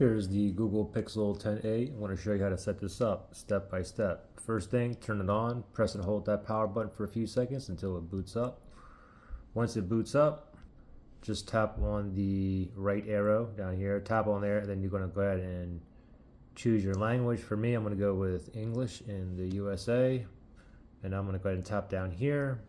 Here's the Google Pixel 10a. I want to show you how to set this up step by step. First thing, turn it on, press and hold that power button for a few seconds until it boots up. Once it boots up, just tap on the right arrow down here, tap on there, and then you're going to go ahead and choose your language. For me, I'm going to go with English in the USA, and I'm going to go ahead and tap down here.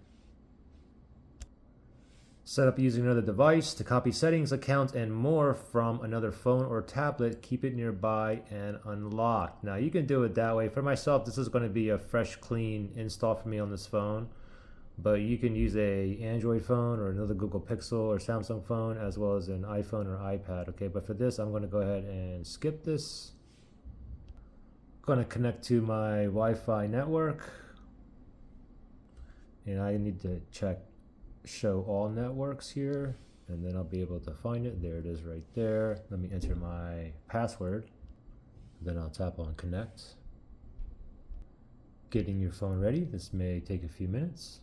Set up using another device to copy settings, accounts, and more from another phone or tablet. Keep it nearby and unlocked. Now you can do it that way. For myself, this is going to be a fresh, clean install for me on this phone. But you can use a Android phone or another Google Pixel or Samsung phone, as well as an iPhone or iPad. Okay, but for this, I'm going to go ahead and skip this. Going to connect to my Wi-Fi network, and I need to check show all networks here, and then I'll be able to find it. There it is right there. Let me enter my password, then I'll tap on connect. Getting your phone ready. This may take a few minutes.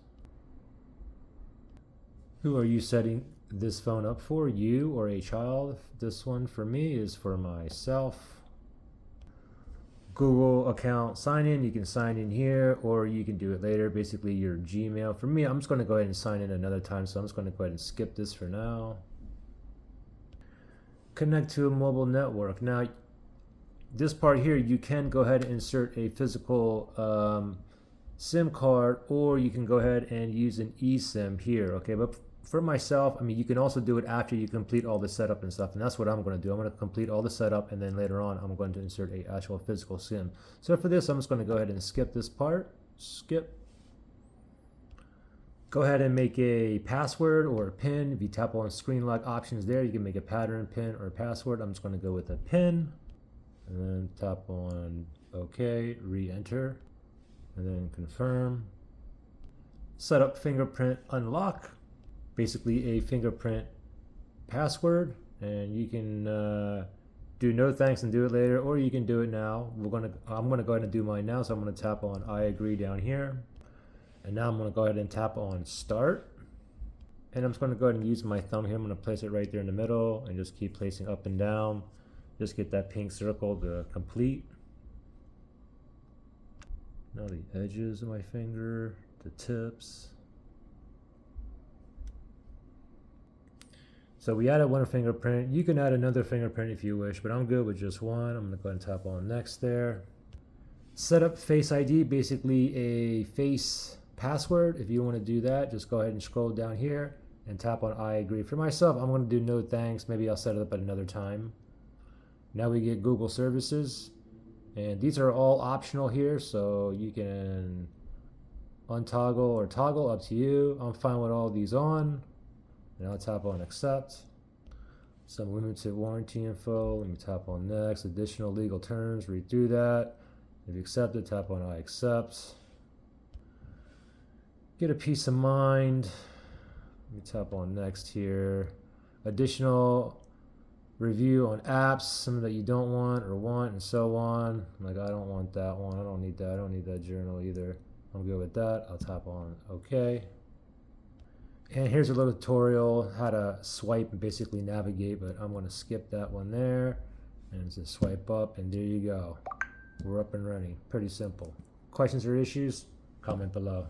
Who are you setting this phone up for? You or a child? This one for me is for myself. Google account sign in, you can sign in here or you can do it later, basically your Gmail. For me, I'm just going to go ahead and sign in another time, so I'm just going to go ahead and skip this for now. Connect to a mobile network. Now this part here, you can go ahead and insert a physical SIM card, or you can go ahead and use an eSIM here. Okay, but for myself, I mean, you can also do it after you complete all the setup and stuff, and that's what I'm going to do. I'm going to complete all the setup, and then later on I'm going to insert a actual physical SIM. So for this, I'm just going to go ahead and skip this part. Skip. Go ahead and make a password or a PIN. If you tap on screen lock options there, you can make a pattern PIN or a password. I'm just going to go with a PIN, and then tap on OK, re-enter, and then confirm. Set up fingerprint unlock. Basically a fingerprint password, and you can do no thanks and do it later, or you can do it now. I'm gonna go ahead and do mine now, so I'm gonna tap on I agree down here, and now I'm gonna go ahead and tap on start, and I'm just gonna go ahead and use my thumb here. I'm gonna place it right there in the middle and just keep placing up and down. Just get that pink circle to complete. Now the edges of my finger, the tips. So we added one fingerprint. You can add another fingerprint if you wish, but I'm good with just one. I'm gonna go ahead and tap on next there. Set up Face ID, basically a face password. If you wanna do that, just go ahead and scroll down here and tap on I agree. For myself, I'm gonna do no thanks. Maybe I'll set it up at another time. Now we get Google services, and these are all optional here, so you can untoggle or toggle, up to you. I'm fine with all these on. And I'll tap on accept. Some limited warranty info. Let me tap on next. Additional legal terms. Read through that. If you accept it, tap on I accept. Get a peace of mind. Let me tap on next here. Additional review on apps, some that you don't want or want, and so on. Like, I don't want that one. I don't need that. I don't need that journal either. I'm good with that. I'll tap on OK. And here's a little tutorial how to swipe and basically navigate, but I'm going to skip that one there and just swipe up, and there you go. We're up and running. Pretty simple. Questions or issues? Comment below.